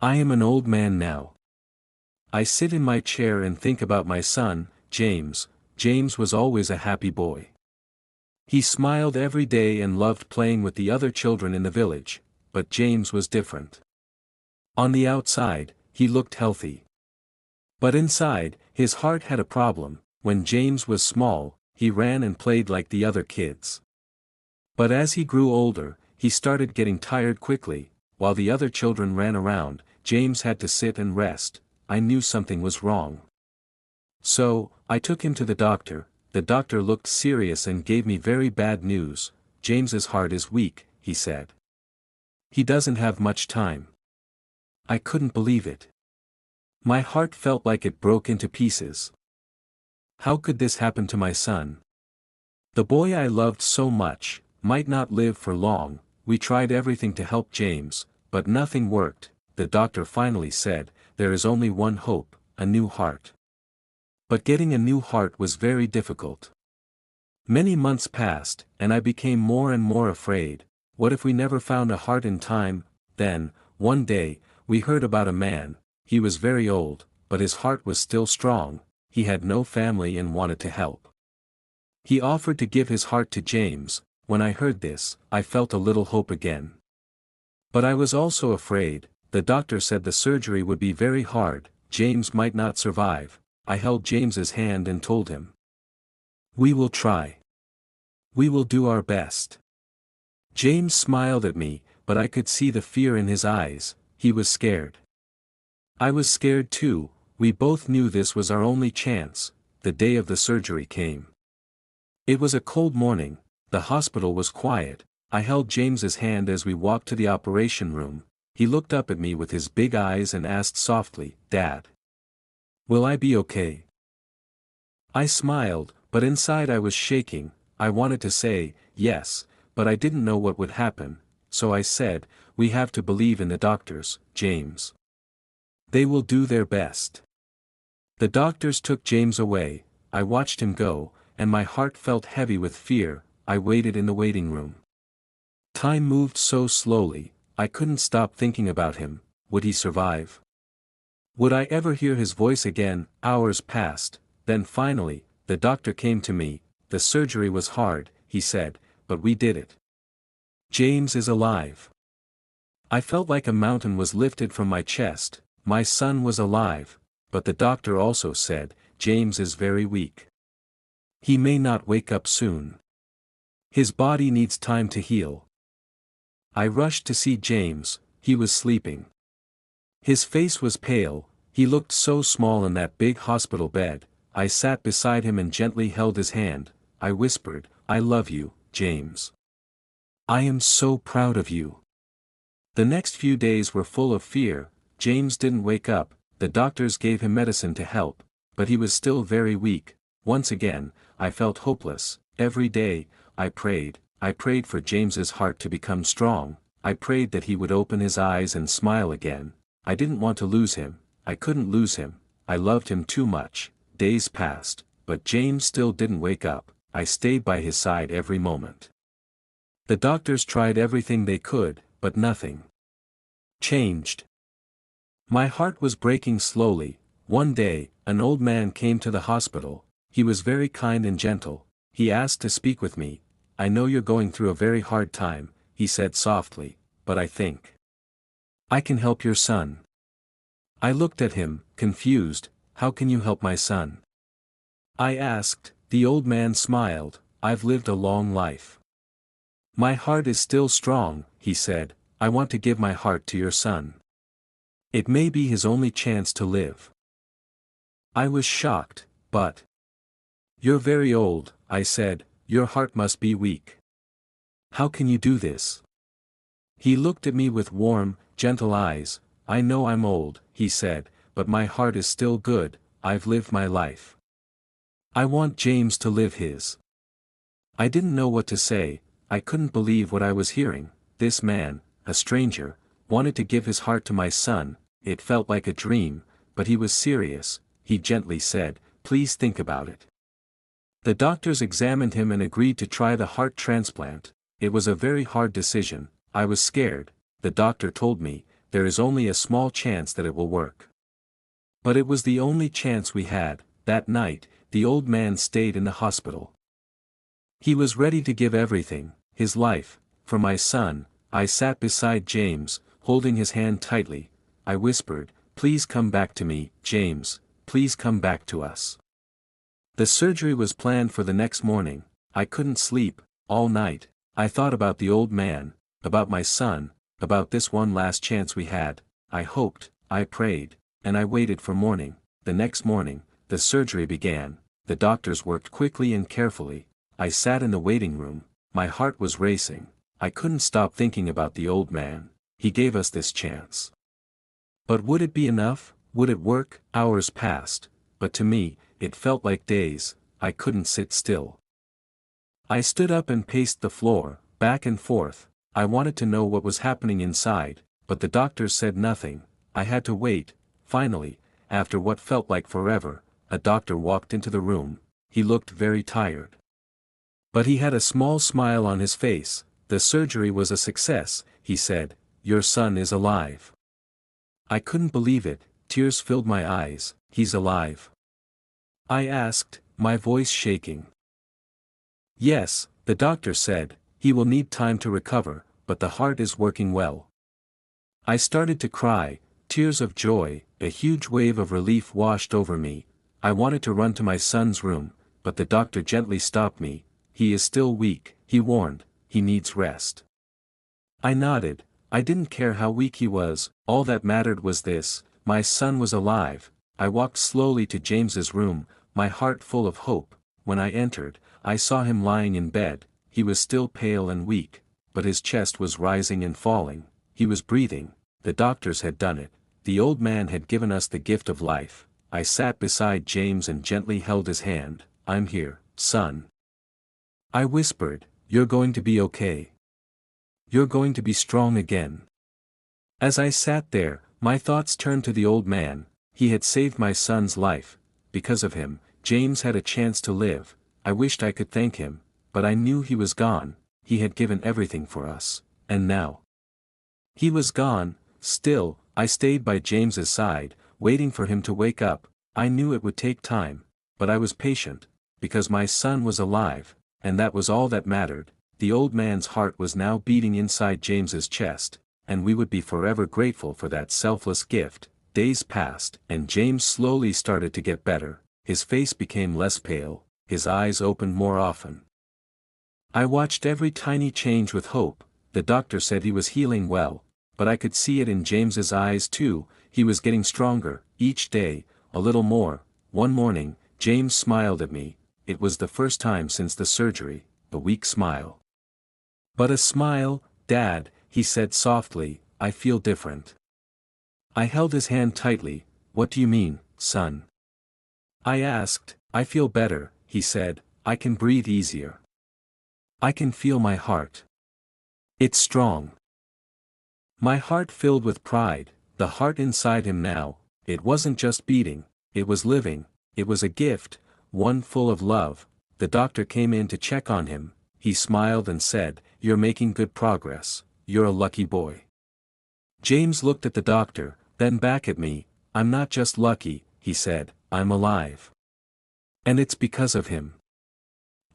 I am an old man now. I sit in my chair and think about my son, James. James was always a happy boy. He smiled every day and loved playing with the other children in the village, but James was different. On the outside, he looked healthy. But inside, his heart had a problem. When James was small, he ran and played like the other kids. But as he grew older, he started getting tired quickly. While the other children ran around, James had to sit and rest. I knew something was wrong. So, I took him to the doctor. The doctor looked serious and gave me very bad news. James's heart is weak, he said. He doesn't have much time. I couldn't believe it. My heart felt like it broke into pieces. How could this happen to my son? The boy I loved so much might not live for long. We tried everything to help James, but nothing worked. The doctor finally said, there is only one hope, a new heart. But getting a new heart was very difficult. Many months passed, and I became more and more afraid. What if we never found a heart in time? Then, one day, we heard about a man. He was very old, but his heart was still strong. He had no family and wanted to help. He offered to give his heart to James. When I heard this, I felt a little hope again. But I was also afraid. The doctor said the surgery would be very hard. James might not survive. I held James's hand and told him, "We will try. We will do our best." James smiled at me, but I could see the fear in his eyes. He was scared. I was scared too. We both knew this was our only chance. The day of the surgery came. It was a cold morning. The hospital was quiet. I held James's hand as we walked to the operation room. He looked up at me with his big eyes and asked softly, "Dad, will I be okay?" I smiled, but inside I was shaking. I wanted to say, yes, but I didn't know what would happen, so I said, "We have to believe in the doctors, James. They will do their best." The doctors took James away. I watched him go, and my heart felt heavy with fear. I waited in the waiting room. Time moved so slowly, I couldn't stop thinking about him. Would he survive? Would I ever hear his voice again? Hours passed, then finally, the doctor came to me. "The surgery was hard," he said, "but we did it. James is alive." I felt like a mountain was lifted from my chest. My son was alive, but the doctor also said, "James is very weak. He may not wake up soon. His body needs time to heal." I rushed to see James. He was sleeping. His face was pale. He looked so small in that big hospital bed. I sat beside him and gently held his hand. I whispered, "I love you, James. I am so proud of you." The next few days were full of fear. James didn't wake up. The doctors gave him medicine to help, but he was still very weak. Once again, I felt hopeless. Every day, I prayed for James's heart to become strong. I prayed that he would open his eyes and smile again. I didn't want to lose him. I couldn't lose him. I loved him too much. Days passed, but James still didn't wake up. I stayed by his side every moment. The doctors tried everything they could, but nothing changed. My heart was breaking slowly. One day, an old man came to the hospital. He was very kind and gentle. He asked to speak with me. "I know you're going through a very hard time," he said softly, "but I think I can help your son." I looked at him, confused. "How can you help my son?" I asked. The old man smiled. "I've lived a long life. My heart is still strong," he said. "I want to give my heart to your son. It may be his only chance to live." I was shocked, but "You're very old," I said. "Your heart must be weak. How can you do this?" He looked at me with warm, gentle eyes. "I know I'm old," he said, "but my heart is still good. I've lived my life. I want James to live his." I didn't know what to say. I couldn't believe what I was hearing. This man, a stranger, wanted to give his heart to my son. It felt like a dream, but he was serious. He gently said, "Please think about it." The doctors examined him and agreed to try the heart transplant. It was a very hard decision. I was scared. The doctor told me, there is only a small chance that it will work. But it was the only chance we had. That night, the old man stayed in the hospital. He was ready to give everything, his life, for my son. I sat beside James, holding his hand tightly. I whispered, "Please come back to me, James, please come back to us." The surgery was planned for the next morning. I couldn't sleep, all night. I thought about the old man, about my son, about this one last chance we had. I hoped, I prayed, and I waited for morning. The next morning, the surgery began. The doctors worked quickly and carefully. I sat in the waiting room. My heart was racing. I couldn't stop thinking about the old man. He gave us this chance. But would it be enough? Would it work? Hours passed, but to me, it felt like days. I couldn't sit still. I stood up and paced the floor, back and forth. I wanted to know what was happening inside, but the doctors said nothing. I had to wait. Finally, after what felt like forever, a doctor walked into the room. He looked very tired. But he had a small smile on his face. "The surgery was a success," he said. "Your son is alive." I couldn't believe it. Tears filled my eyes. "He's alive?" I asked, my voice shaking. "Yes," the doctor said, "he will need time to recover, but the heart is working well." I started to cry, tears of joy. A huge wave of relief washed over me. I wanted to run to my son's room, but the doctor gently stopped me. "He is still weak," he warned. "He needs rest." I nodded. I didn't care how weak he was. All that mattered was this: my son was alive. I walked slowly to James's room, my heart full of hope. When I entered, I saw him lying in bed. He was still pale and weak, but his chest was rising and falling. He was breathing. The doctors had done it. The old man had given us the gift of life. I sat beside James and gently held his hand. "I'm here, son," I whispered. "You're going to be okay. You're going to be strong again." As I sat there, my thoughts turned to the old man. He had saved my son's life. Because of him, James had a chance to live. I wished I could thank him, but I knew he was gone. He had given everything for us, and now he was gone. Still, I stayed by James's side, waiting for him to wake up. I knew it would take time, but I was patient, because my son was alive, and that was all that mattered. The old man's heart was now beating inside James's chest, and we would be forever grateful for that selfless gift. Days passed, and James slowly started to get better. His face became less pale, his eyes opened more often. I watched every tiny change with hope. The doctor said he was healing well, but I could see it in James's eyes too. He was getting stronger, each day, a little more. One morning, James smiled at me. It was the first time since the surgery, a weak smile. "But a smile, Dad," he said softly. "I feel different." I held his hand tightly. "What do you mean, son?" I asked. "I feel better," he said. "I can breathe easier. I can feel my heart. It's strong." My heart filled with pride. The heart inside him now, it wasn't just beating, it was living. It was a gift, one full of love. The doctor came in to check on him. He smiled and said, "You're making good progress. You're a lucky boy." James looked at the doctor, then back at me. "I'm not just lucky," he said, "I'm alive. And it's because of him."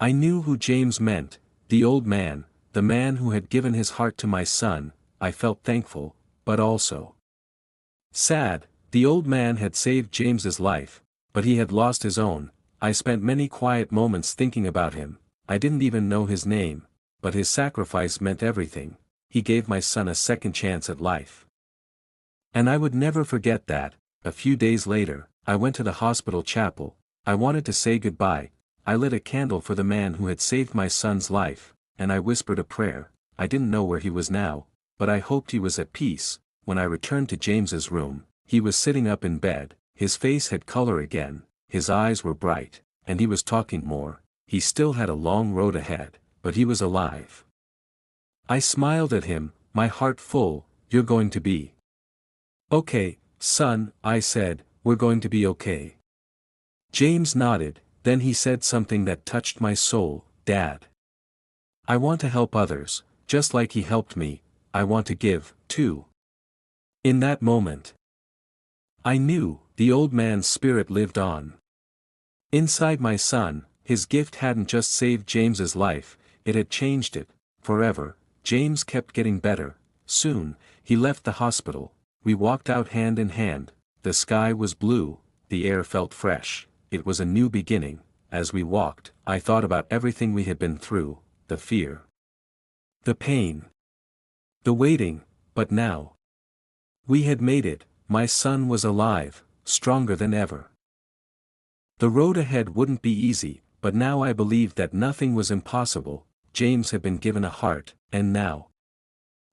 I knew who James meant, the old man, the man who had given his heart to my son. I felt thankful, but also sad. The old man had saved James's life, but he had lost his own. I spent many quiet moments thinking about him. I didn't even know his name, but his sacrifice meant everything. He gave my son a second chance at life. And I would never forget that. A few days later, I went to the hospital chapel. I wanted to say goodbye. I lit a candle for the man who had saved my son's life, and I whispered a prayer. I didn't know where he was now, but I hoped he was at peace. When I returned to James's room, he was sitting up in bed. His face had color again, his eyes were bright, and he was talking more. He still had a long road ahead, but he was alive. I smiled at him, my heart full. "You're going to be okay, son," I said. "We're going to be okay." James nodded, then he said something that touched my soul. "Dad, I want to help others, just like he helped me. I want to give, too." In that moment, I knew, the old man's spirit lived on. Inside my son, his gift hadn't just saved James's life, it had changed it, forever. James kept getting better. Soon, he left the hospital. We walked out hand in hand. The sky was blue, the air felt fresh. It was a new beginning. As we walked, I thought about everything we had been through, the fear, the pain, the waiting, but now, we had made it. My son was alive, stronger than ever. The road ahead wouldn't be easy, but now I believed that nothing was impossible. James had been given a heart, and now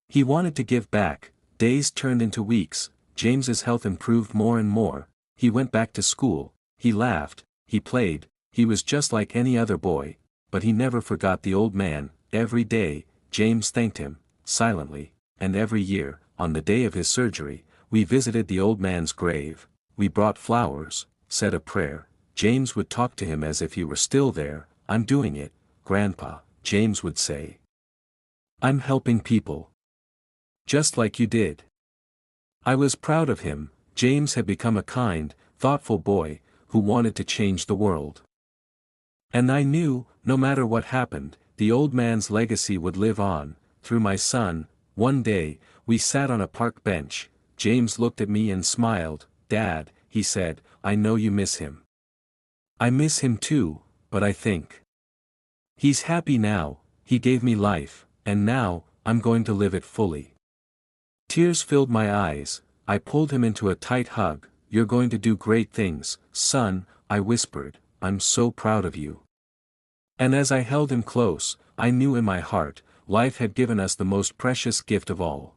he wanted to give back. Days turned into weeks. James's health improved more and more. He went back to school, he laughed, he played, he was just like any other boy, but he never forgot the old man. Every day, James thanked him, silently, and every year, on the day of his surgery, we visited the old man's grave. We brought flowers, said a prayer. James would talk to him as if he were still there. "I'm doing it, Grandpa," James would say. "I'm helping people. Just like you did." I was proud of him. James had become a kind, thoughtful boy, who wanted to change the world. And I knew, no matter what happened, the old man's legacy would live on, through my son. One day, we sat on a park bench. James looked at me and smiled. "Dad," he said, "I know you miss him. I miss him too, but I think he's happy now. He gave me life, and now, I'm going to live it fully." Tears filled my eyes. I pulled him into a tight hug. "You're going to do great things, son," I whispered. "I'm so proud of you." And as I held him close, I knew in my heart, life had given us the most precious gift of all.